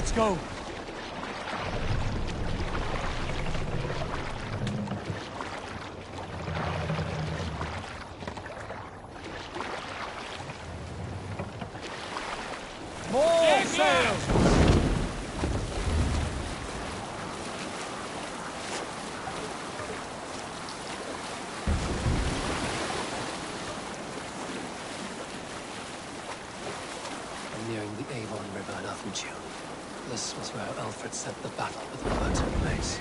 Let's go. More sails! I'm nearing the Avon River in Arthurshire. This was where Alfred set the battle with the birds in place.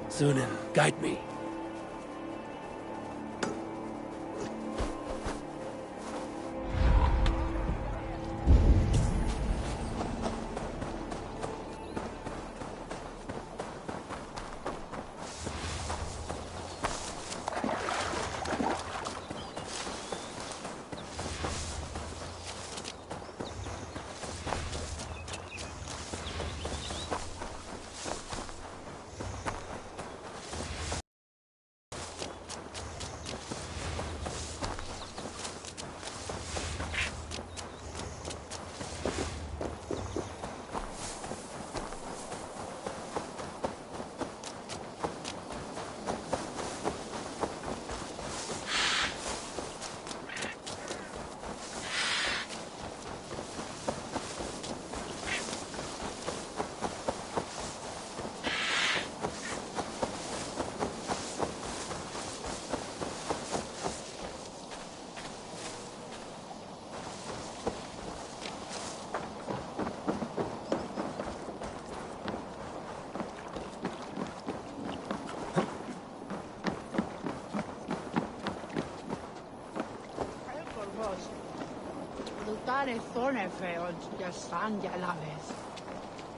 Sunan, guide me.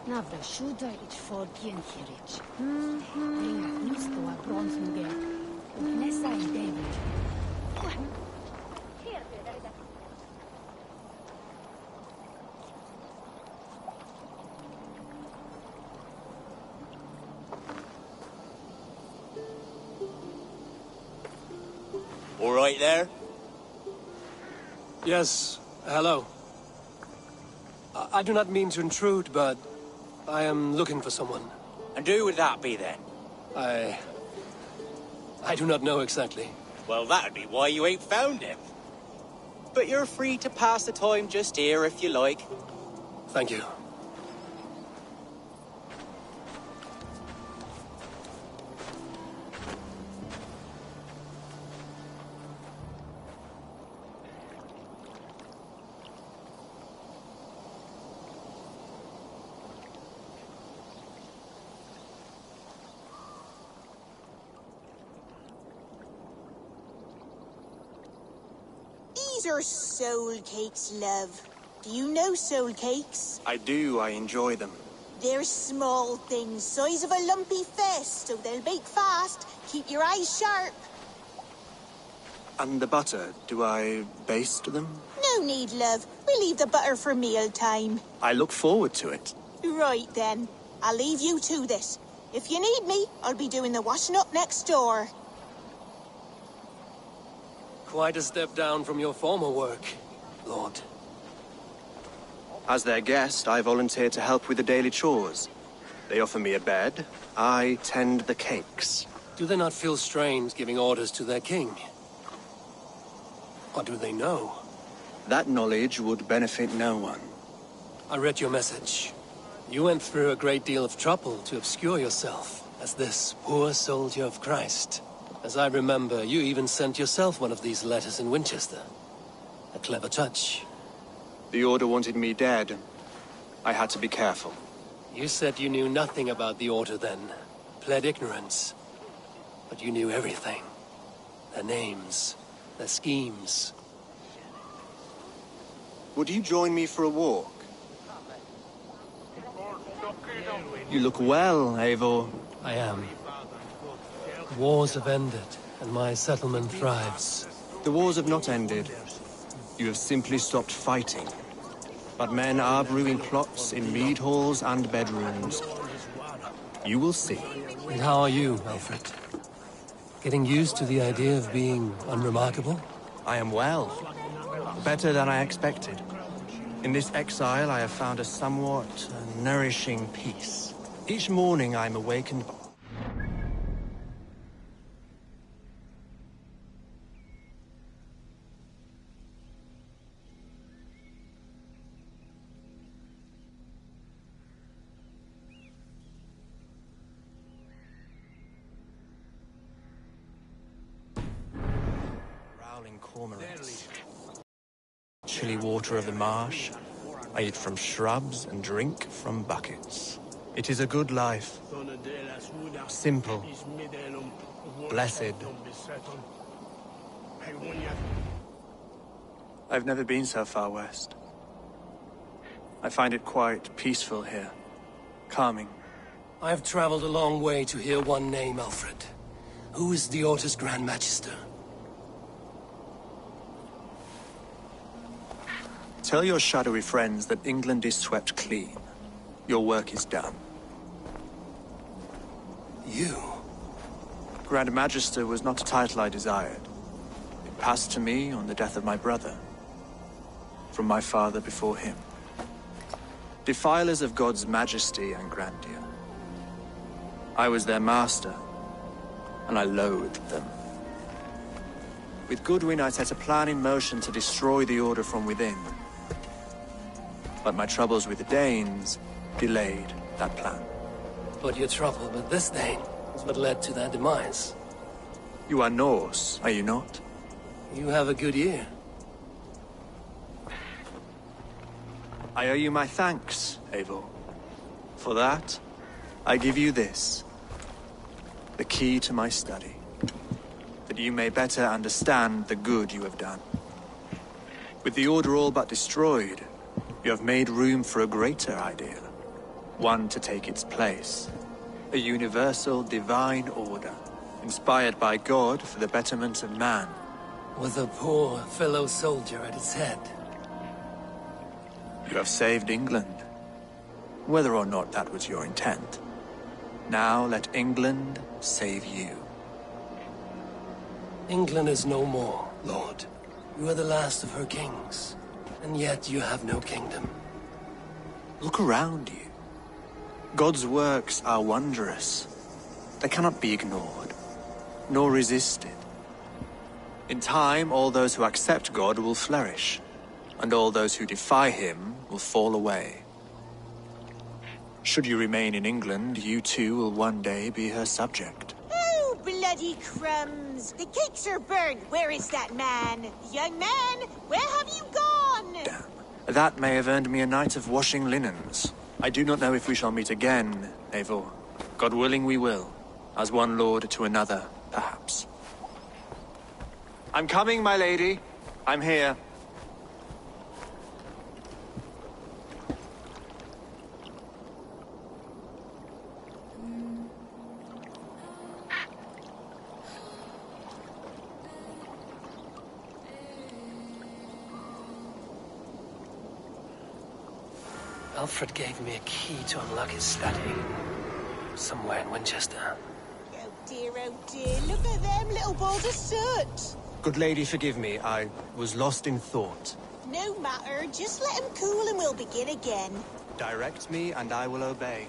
Navra shuda it forgien hirich. Ringa nusto a bronzmuge. Nessa in David. All right there? Yes, hello. I do not mean to intrude, but I am looking for someone. And who would that be then? I do not know exactly. Well, that'd be why you ain't found him. But you're free to pass the time just here if you like. Thank you. These are soul cakes, love. Do you know soul cakes? I do. I enjoy them. They're small things, size of a lumpy fist, so they'll bake fast. Keep your eyes sharp. And the butter, do I baste them? No need, love. We'll leave the butter for meal time. I look forward to it. Right then. I'll leave you to this. If you need me, I'll be doing the washing up next door. Quite a step down from your former work, Lord. As their guest, I volunteered to help with the daily chores. They offer me a bed. I tend the cakes. Do they not feel strange giving orders to their king? Or do they know? That knowledge would benefit no one. I read your message. You went through a great deal of trouble to obscure yourself as this poor soldier of Christ. As I remember, you even sent yourself one of these letters in Winchester. A clever touch. The Order wanted me dead. I had to be careful. You said you knew nothing about the Order then. Pled ignorance. But you knew everything. Their names, their schemes. Would you join me for a walk? You look well, Eivor. I am. Wars have ended, and my settlement thrives. The wars have not ended. You have simply stopped fighting. But men are brewing plots in mead halls and bedrooms. You will see. And how are you, Alfred? Getting used to the idea of being unremarkable? I am well. Better than I expected. In this exile, I have found a somewhat nourishing peace. Each morning, I am awakened by... growling cormorants. Chilly water of the marsh. I eat from shrubs and drink from buckets. It is a good life. Simple. Blessed. I've never been so far west. I find it quite peaceful here. Calming. I've traveled a long way to hear one name, Alfred. Who is the Orta's Grand Magister? Tell your shadowy friends that England is swept clean. Your work is done. You? Grand Magister was not a title I desired. It passed to me on the death of my brother. From my father before him. Defilers of God's majesty and grandeur. I was their master, and I loathed them. With Goodwin, I set a plan in motion to destroy the Order from within. But my troubles with the Danes delayed that plan. But your trouble with this Dane is what led to their demise. You are Norse, are you not? You have a good ear. I owe you my thanks, Eivor. For that, I give you this. The key to my study. That you may better understand the good you have done. With the Order all but destroyed, you have made room for a greater idea. One to take its place. A universal divine order, inspired by God for the betterment of man. With a poor fellow soldier at its head. You have saved England, whether or not that was your intent. Now let England save you. England is no more, Lord. You are the last of her kings, and yet you have no kingdom. Look around you. God's works are wondrous. They cannot be ignored, nor resisted. In time, all those who accept God will flourish, and all those who defy him will fall away. Should you remain in England, you too will one day be her subject. Oh, bloody crumbs! The cakes are burned. Where is that man? Young man, where have you gone? Damn. That may have earned me a night of washing linens. I do not know if we shall meet again, Eivor. God willing we will. As one lord to another, perhaps. I'm coming, my lady. I'm here. Alfred gave me a key to unlock his study. Somewhere in Winchester. Oh dear, look at them little balls of soot. Good lady, forgive me. I was lost in thought. No matter, just let him cool and we'll begin again. Direct me and I will obey.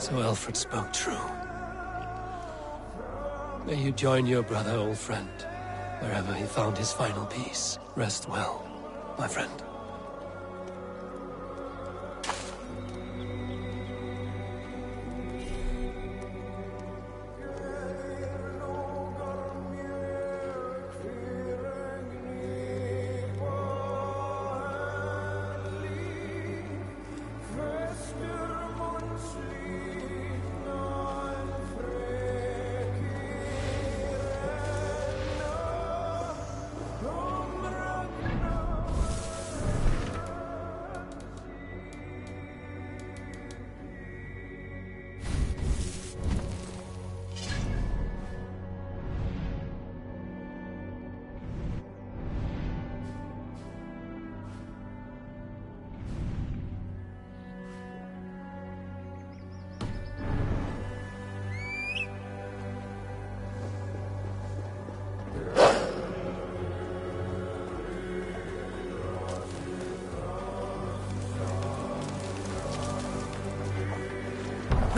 So Alfred spoke true. May you join your brother, old friend, wherever he found his final peace. Rest well, my friend.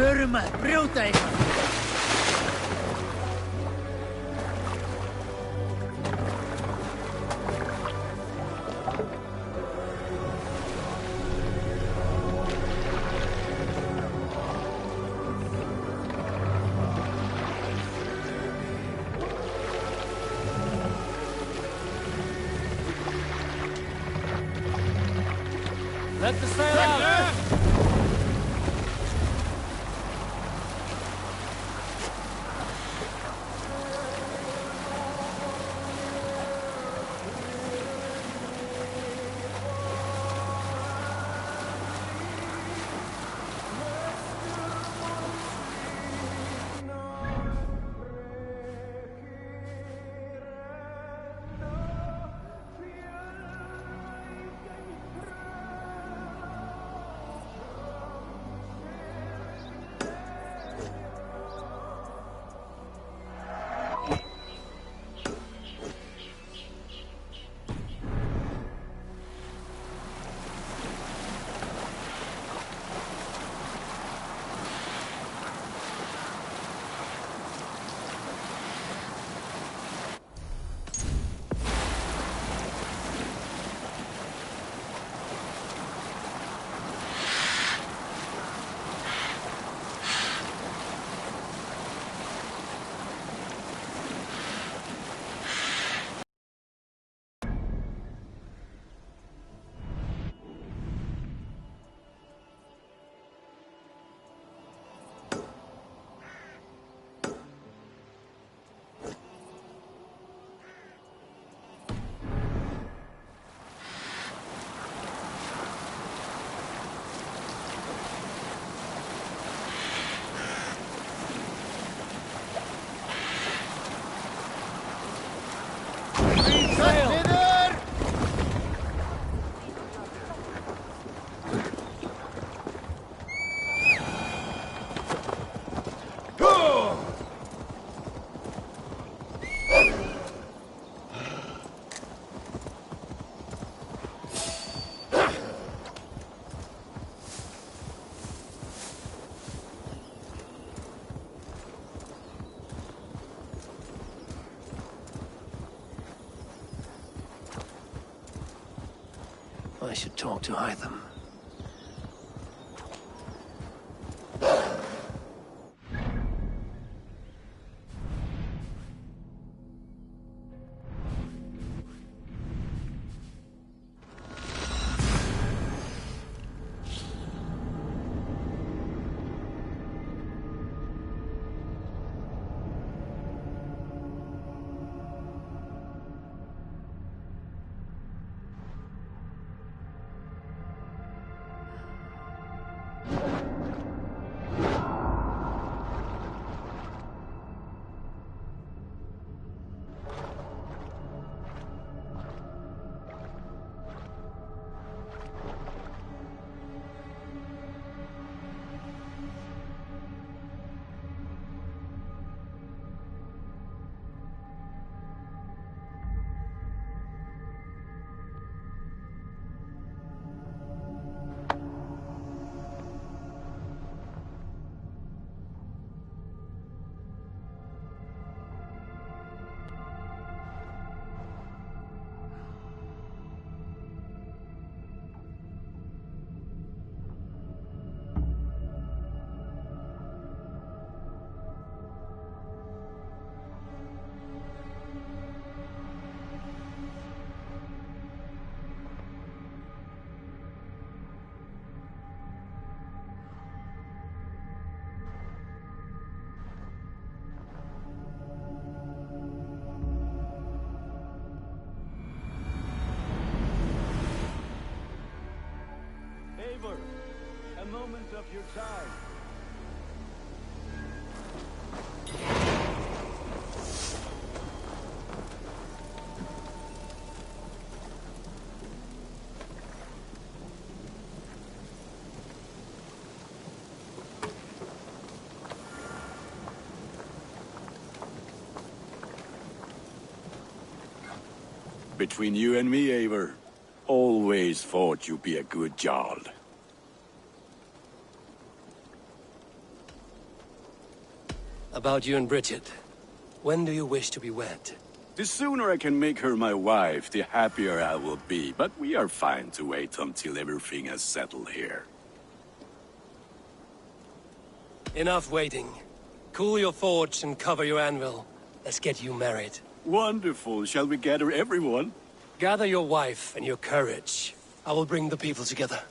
Förum að brjóta eitthvað. Let the sail out! I should talk to Hytham. between you and me, Eivor. Always thought you'd be a good Jarl. About you and Bridget. When do you wish to be wed? The sooner I can make her my wife, the happier I will be. But we are fine to wait until everything has settled here. Enough waiting. Cool your forge and cover your anvil. Let's get you married. Wonderful. Shall we gather everyone? Gather your wife and your courage. I will bring the people together.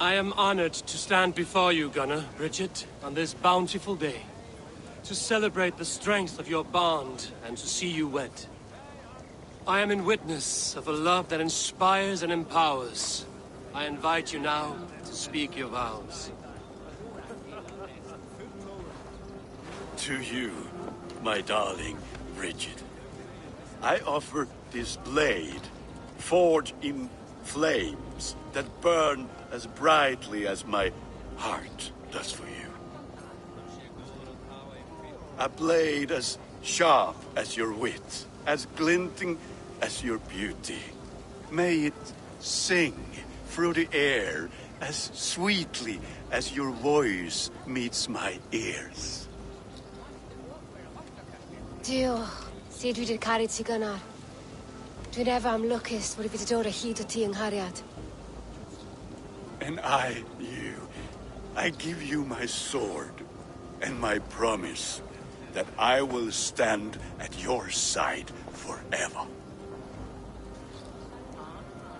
I am honored to stand before you, Gunnar, Bridget, on this bountiful day. To celebrate the strength of your bond and to see you wed. I am in witness of a love that inspires and empowers. I invite you now to speak your vows. To you, my darling Bridget, I offer this blade, forged in flames that burn as brightly as my heart does for you. A blade as sharp as your wit, as glinting as your beauty. May it sing through the air as sweetly as your voice meets my ears. Dio, see dwi di'r caru ti gynnar. Dwi'n efo am lwcus bod I wedi dod o hyd o ti yng nghariad. And I give you my sword and my promise that I will stand at your side forever.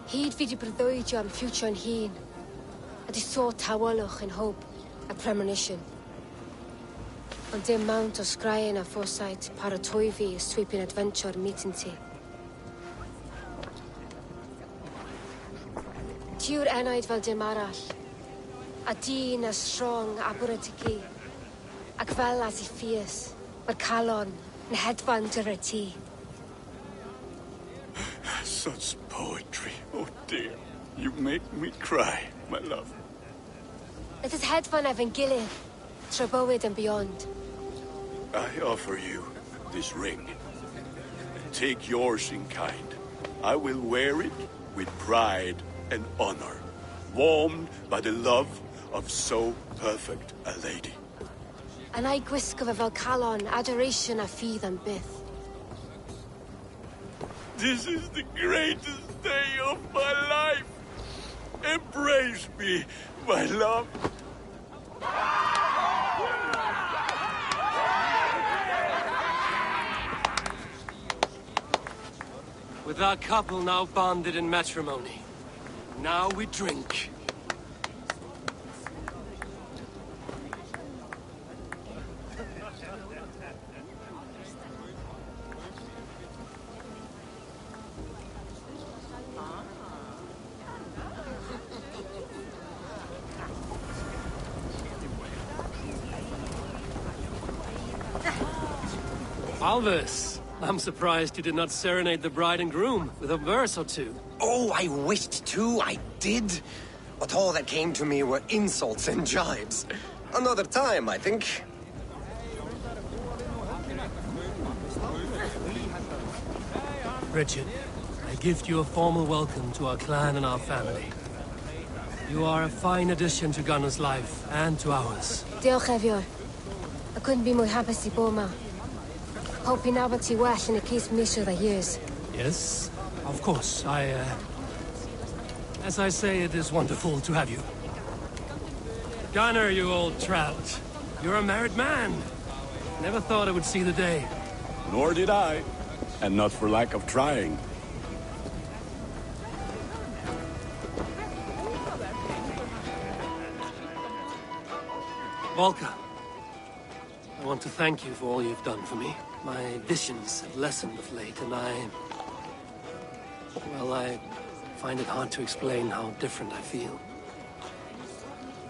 Hyd fi di breuddwydio am future yn hun. A di so tawalwch yn hope a premonition. Ond dim mount o sgraen a foresight paratoi fi a sweeping adventure meeting ti. Ti yw'r enaid fel dim arall. A dyn as strong a bwrdd ac fel as I fierce, mae'r calon yn hedfan dyr y ti. Such poetry, oh dear. You make me cry, my love. Let us hedfan efo'n gilydd, tra bywyd and beyond. I offer you this ring. Take yours in kind. I will wear it with pride and honor, warmed by the love of so perfect a lady. And I gwisgo fe fel calon, adoration a ffydd am byth. This is the greatest day of my life. Embrace me, my love. With our couple now bonded in matrimony, now we drink. Alvis, I'm surprised you did not serenade the bride and groom with a verse or two. Oh, I wished to, I did. But all that came to me were insults and jibes. Another time, I think. Bridget, I gift you a formal welcome to our clan and our family. You are a fine addition to Gunnar's life and to ours. Diolch Efior. I couldn't be mwy hapus I bod ma. Hope I nabod ti well yn y cys misoedd a years. Yes, of course. As I say, it is wonderful to have you. Gunnar, you old trout. You're a married man. Never thought I would see the day. Nor did I. And not for lack of trying. Volker, I want to thank you for all you've done for me. My visions have lessened of late, and well, I find it hard to explain how different I feel.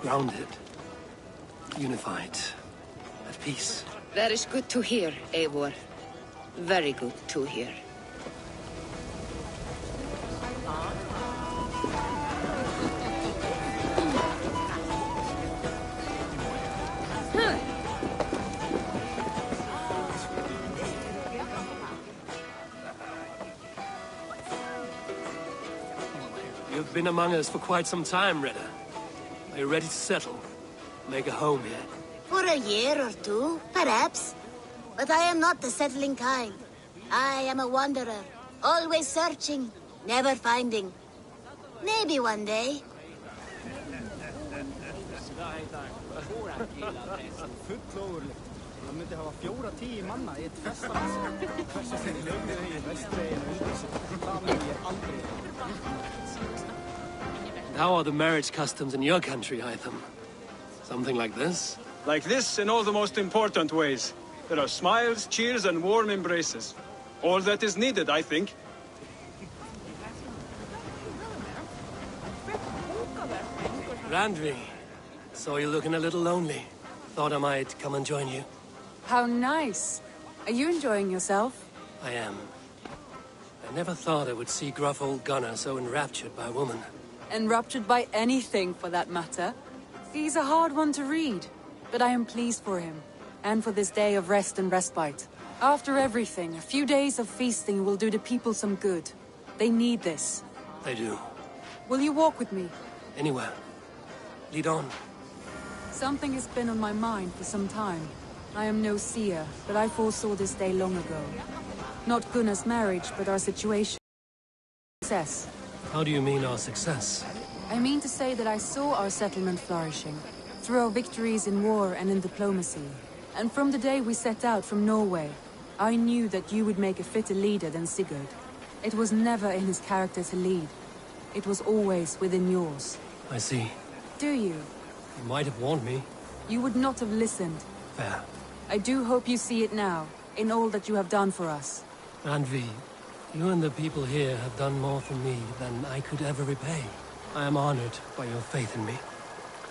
Grounded, unified, at peace. That is good to hear, Eivor. Very good to hear. You've been among us for quite some time, Redda. Are you ready to settle? Make a home here? For a year or two, perhaps. But I am not the settling kind. I am a wanderer, always searching, never finding. Maybe one day. How are the marriage customs in your country, Hytham? Something like this? Like this in all the most important ways. There are smiles, cheers, and warm embraces. All that is needed, I think. Randvi, saw you looking a little lonely. Thought I might come and join you. How nice. Are you enjoying yourself? I am. I never thought I would see gruff old Gunnar so enraptured by a woman. Enraptured by anything, for that matter. He's a hard one to read, but I am pleased for him, and for this day of rest and respite. After everything, a few days of feasting will do the people some good. They need this. They do. Will you walk with me? Anywhere. Lead on. Something has been on my mind for some time. I am no seer, but I foresaw this day long ago. Not Gunnar's marriage, but our situation. Success. How do you mean our success? I mean to say that I saw our settlement flourishing, through our victories in war and in diplomacy. And from the day we set out from Norway, I knew that you would make a fitter leader than Sigurd. It was never in his character to lead. It was always within yours. I see. Do you? You might have warned me. You would not have listened. Fair. I do hope you see it now, in all that you have done for us. Randvi, you and the people here have done more for me than I could ever repay. I am honored by your faith in me,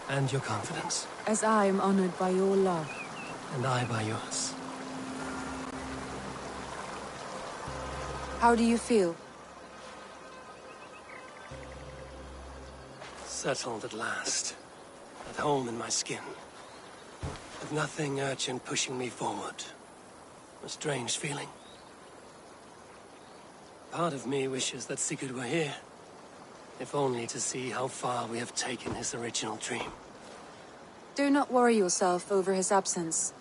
and your confidence. As I am honored by your love. And I by yours. How do you feel? Settled at last. At home in my skin. With nothing urgent pushing me forward. A strange feeling. Part of me wishes that Sigurd were here. If only to see how far we have taken his original dream. Do not worry yourself over his absence.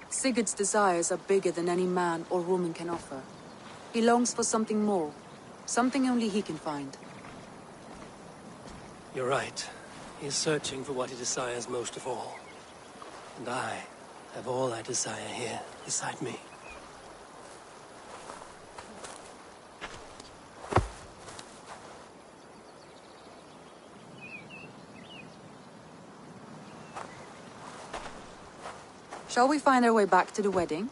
Sigurd's desires are bigger than any man or woman can offer. He longs for something more. Something only he can find. You're right. He is searching for what he desires most of all. And I have all I desire here beside me. Shall we find our way back to the wedding?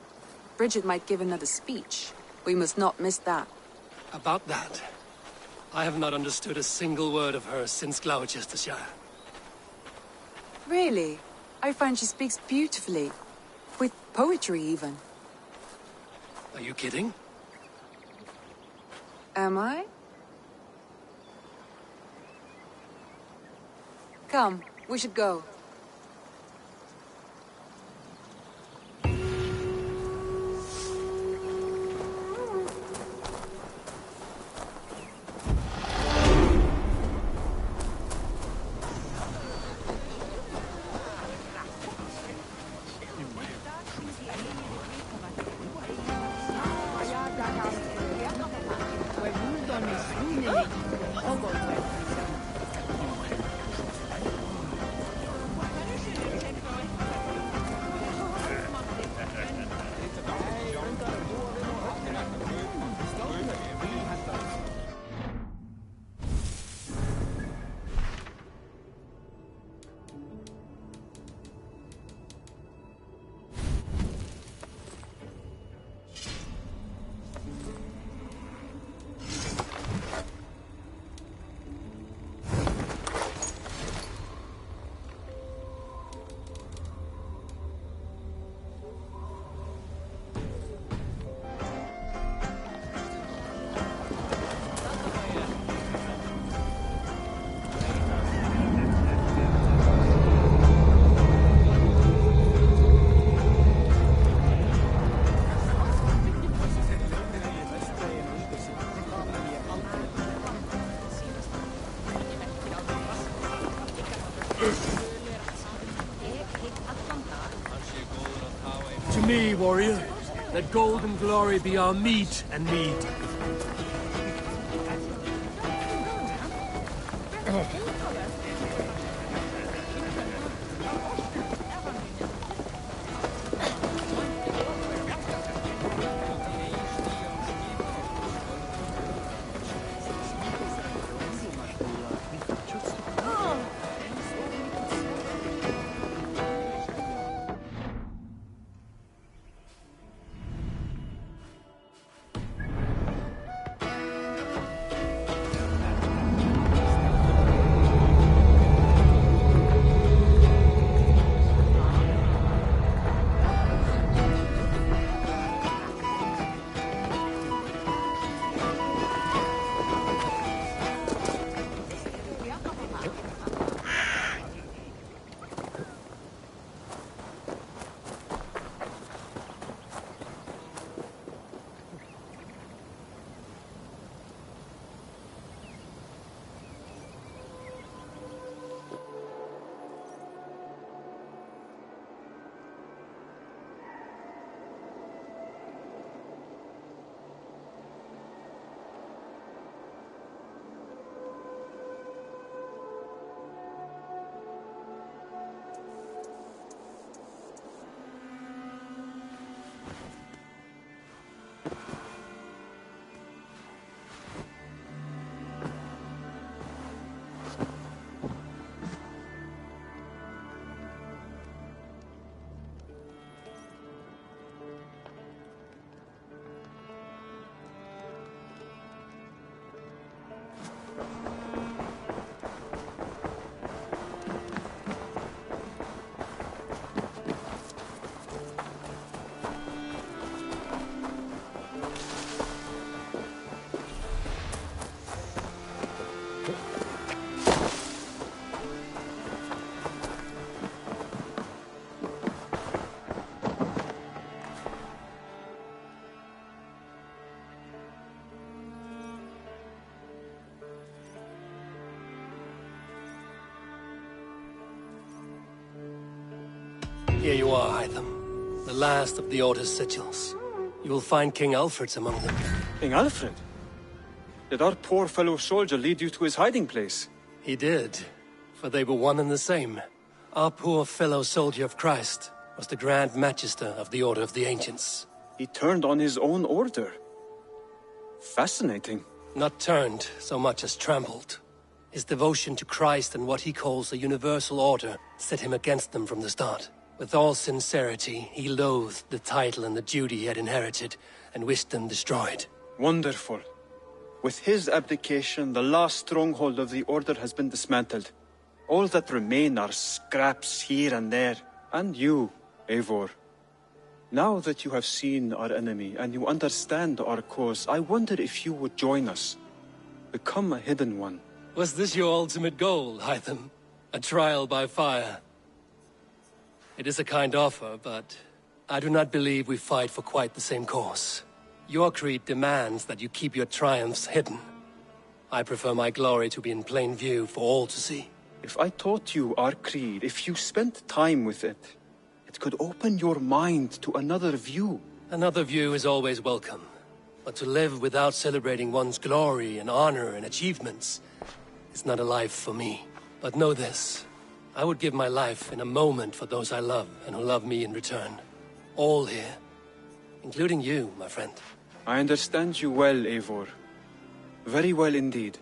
Bridget might give another speech. We must not miss that. About that, I have not understood a single word of hers since Gloucestershire. Really? I find she speaks beautifully. With poetry, even. Are you kidding? Am I? Come, we should go. To me, warrior, let gold and glory be our meat and mead. Here you are, Hytham. The last of the Order's sigils. You will find King Alfred's among them. King Alfred? Did our poor fellow soldier lead you to his hiding place? He did, for they were one and the same. Our poor fellow soldier of Christ was the Grand Magister of the Order of the Ancients. He turned on his own order. Fascinating. Not turned so much as trampled. His devotion to Christ and what he calls a universal order set him against them from the start. With all sincerity, he loathed the title and the duty he had inherited, and wished them destroyed. Wonderful. With his abdication, the last stronghold of the Order has been dismantled. All that remain are scraps here and there. And you, Eivor. Now that you have seen our enemy, and you understand our cause, I wonder if you would join us. Become a hidden one. Was this your ultimate goal, Hytham? A trial by fire? It is a kind offer, but I do not believe we fight for quite the same cause. Your creed demands that you keep your triumphs hidden. I prefer my glory to be in plain view for all to see. If I taught you our creed, if you spent time with it, it could open your mind to another view. Another view is always welcome. But to live without celebrating one's glory and honor and achievements is not a life for me. But know this. I would give my life in a moment for those I love and who love me in return. All here. Including you, my friend. I understand you well, Eivor. Very well indeed.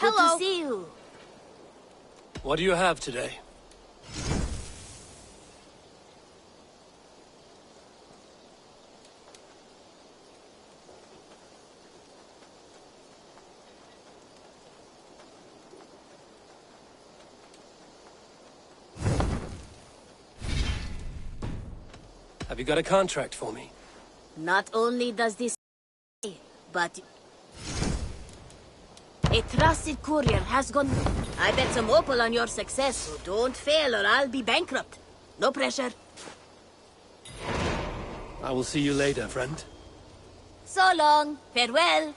Good to see you. What do you have today? Have you got a contract for me? Not only does this, but a trusted courier has gone. I bet some opal on your success, so don't fail or I'll be bankrupt. No pressure. I will see you later, friend. So long. Farewell.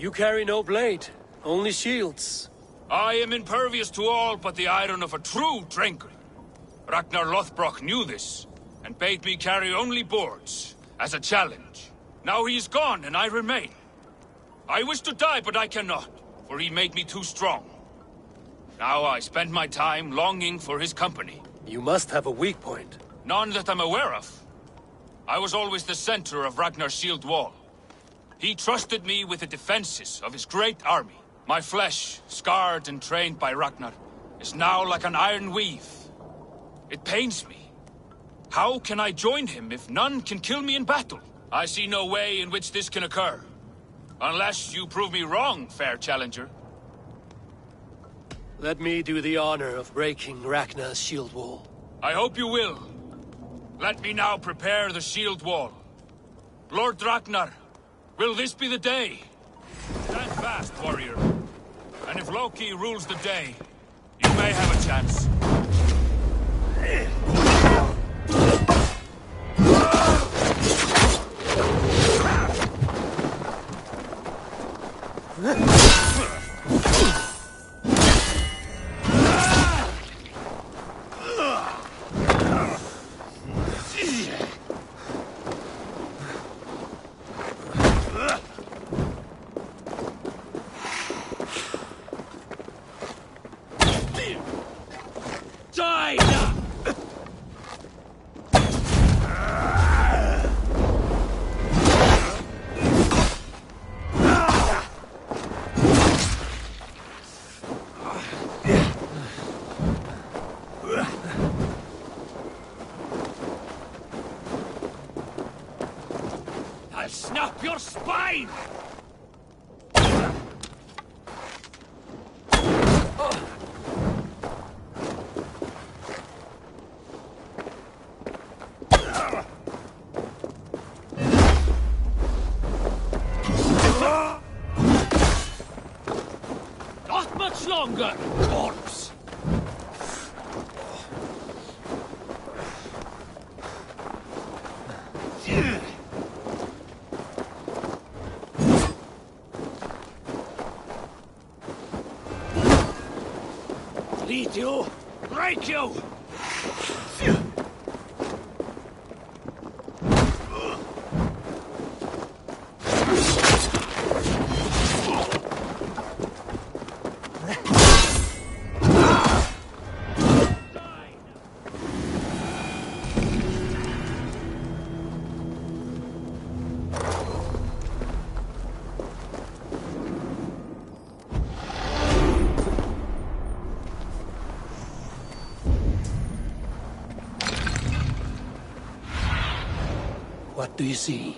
You carry no blade, only shields. I am impervious to all but the iron of a true drinker. Ragnar Lothbrok knew this, and bade me carry only boards, as a challenge. Now he is gone, and I remain. I wish to die, but I cannot, for he made me too strong. Now I spend my time longing for his company. You must have a weak point. None that I'm aware of. I was always the center of Ragnar's shield wall. He trusted me with the defenses of his great army. My flesh, scarred and trained by Ragnar, is now like an iron weave. It pains me. How can I join him if none can kill me in battle? I see no way in which this can occur. Unless you prove me wrong, fair challenger. Let me do the honor of breaking Ragnar's shield wall. I hope you will. Let me now prepare the shield wall. Lord Ragnar, will this be the day? Stand fast, warrior. And if Loki rules the day, you may have a chance. I'll snap your spine! Not much longer, corpse! Lead you! Break you! What do you see?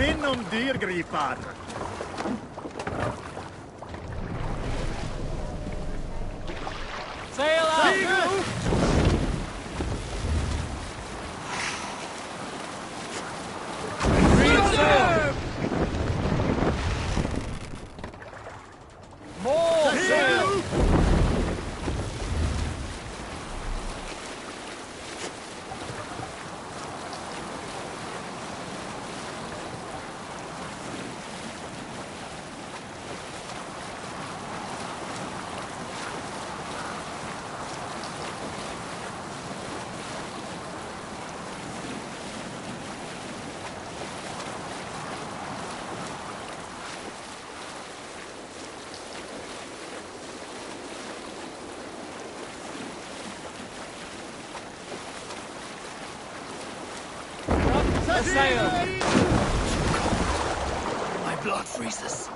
vind om dyrgripar. Sail out! Reserve! More sail! Sail! My blood freezes.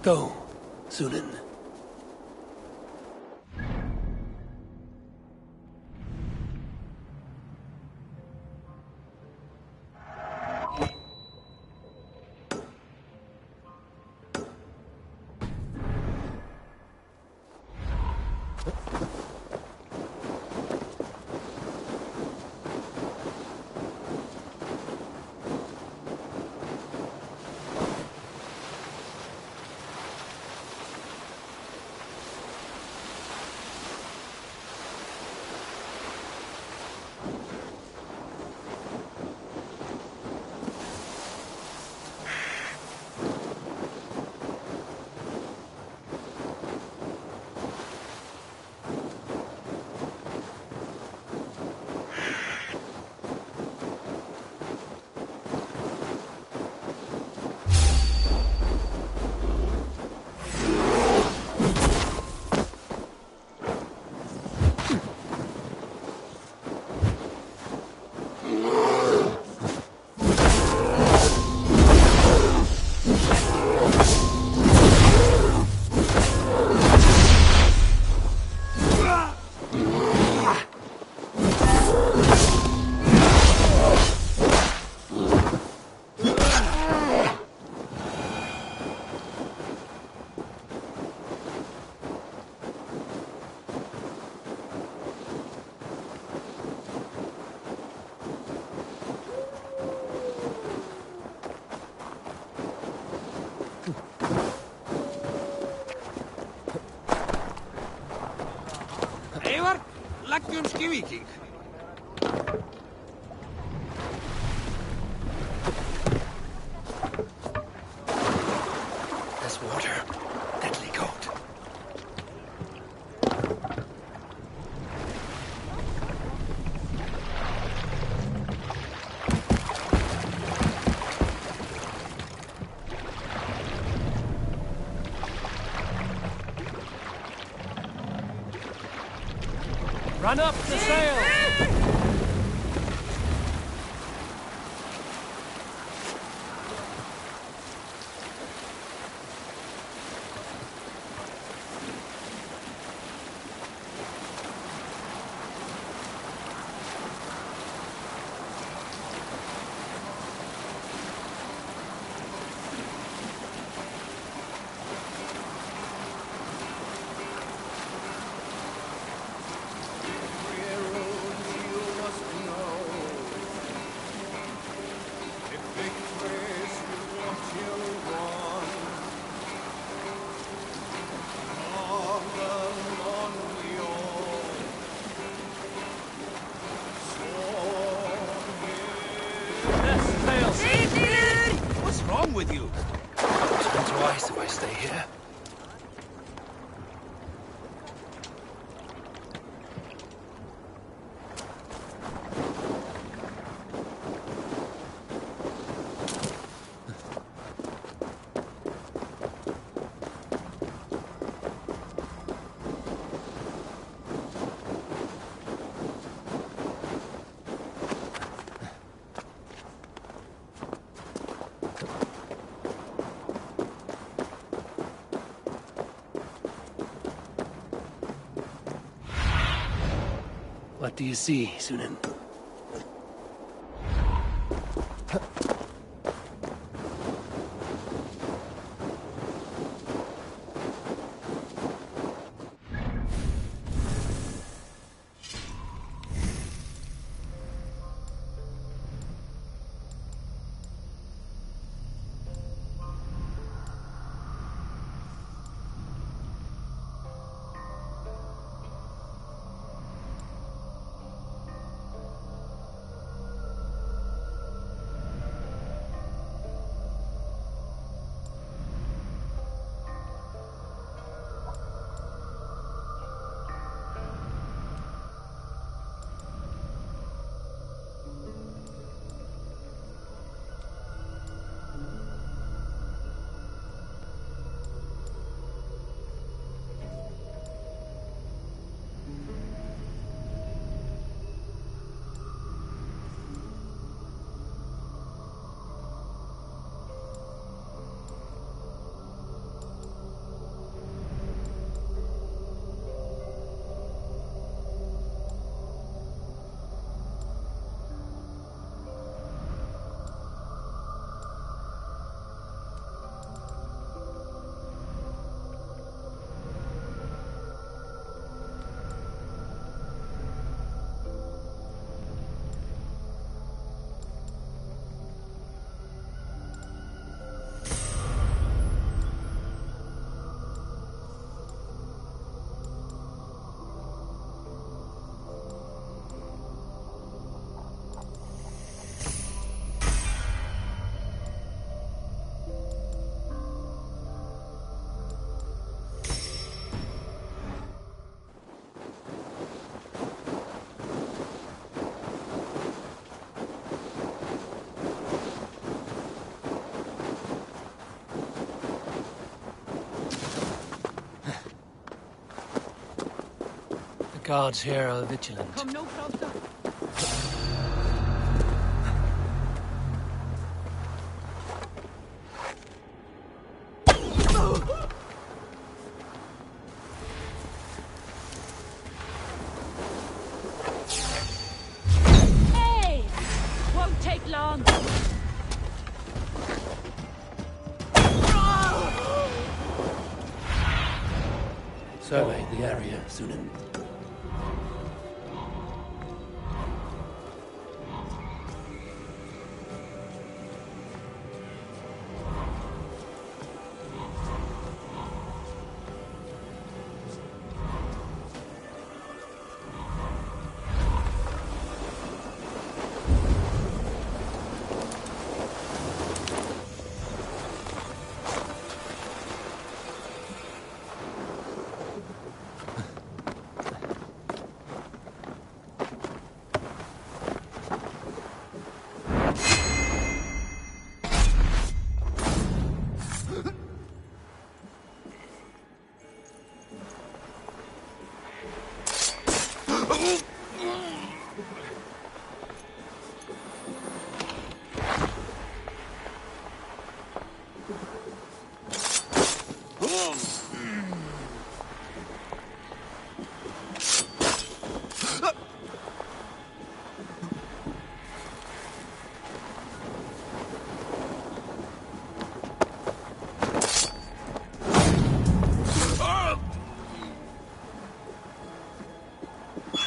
go, Sunan. Eivor, leggjum skývíking. There's water. Deadly cold. Run up the sail! What's wrong with you? I'll turn to ice if I stay here. What do you see, Sunan? Guards here are vigilant. Come no closer. Hey! Won't take long. Survey the area, Sunan.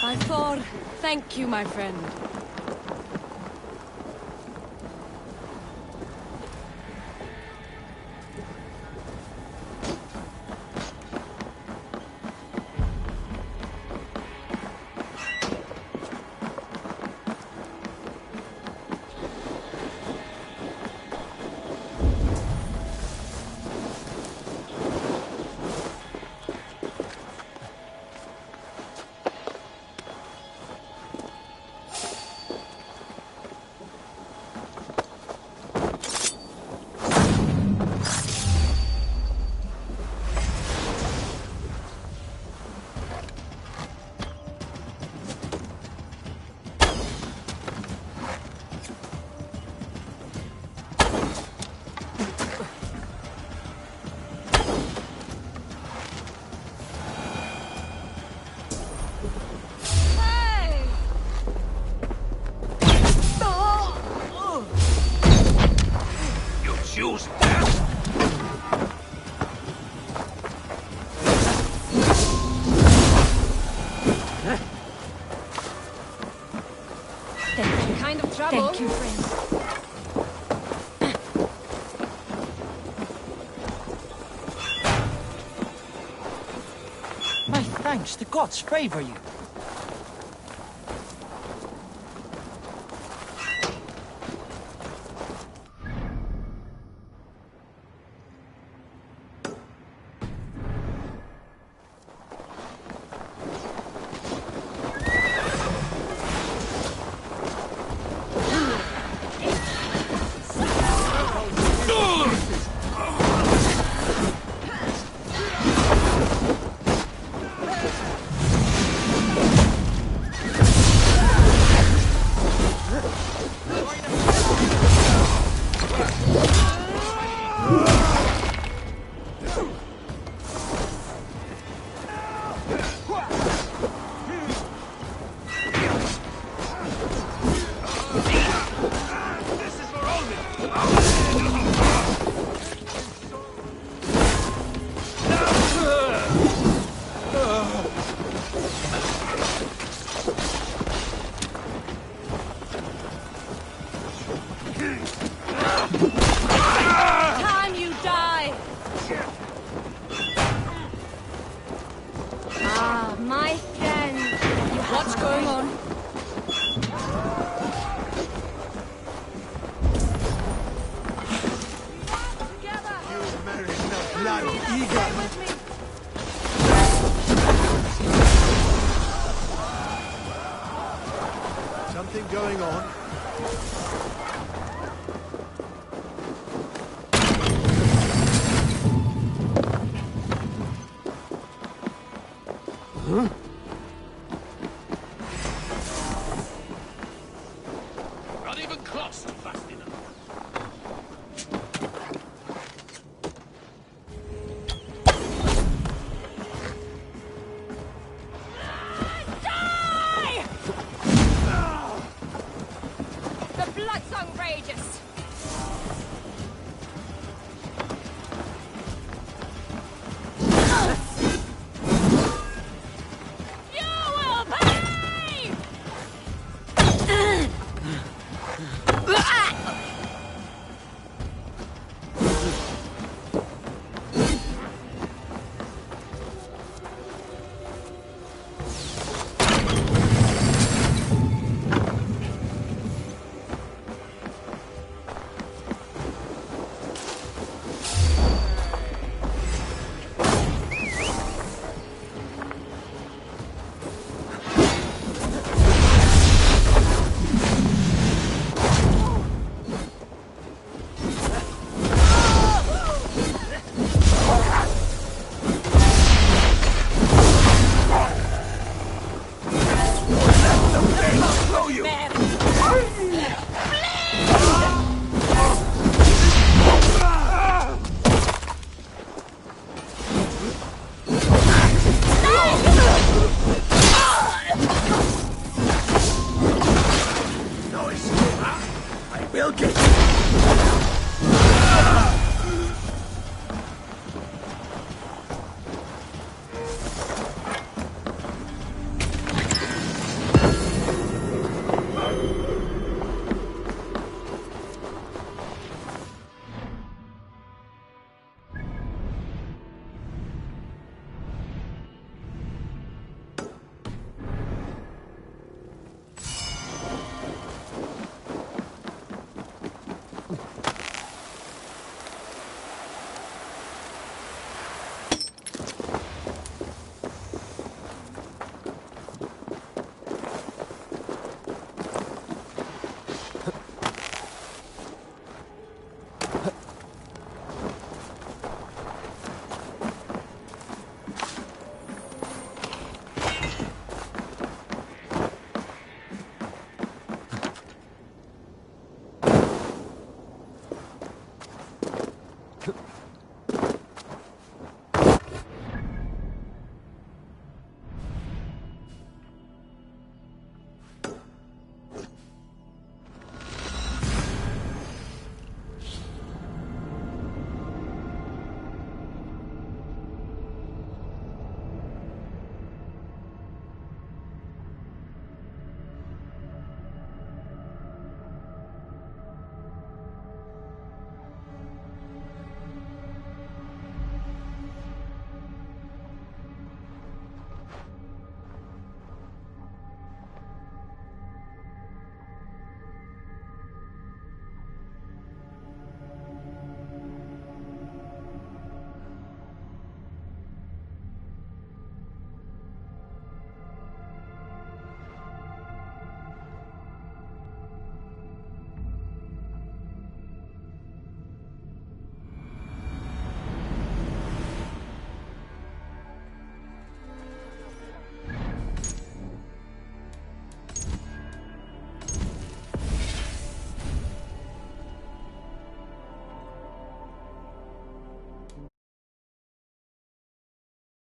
By Thor, thank you, my friend. Choose death! Kind of trouble. Thank you, friend. My thanks, the gods favor you. Can you die? Ah, my friend. What's going on? Something going on. Huh?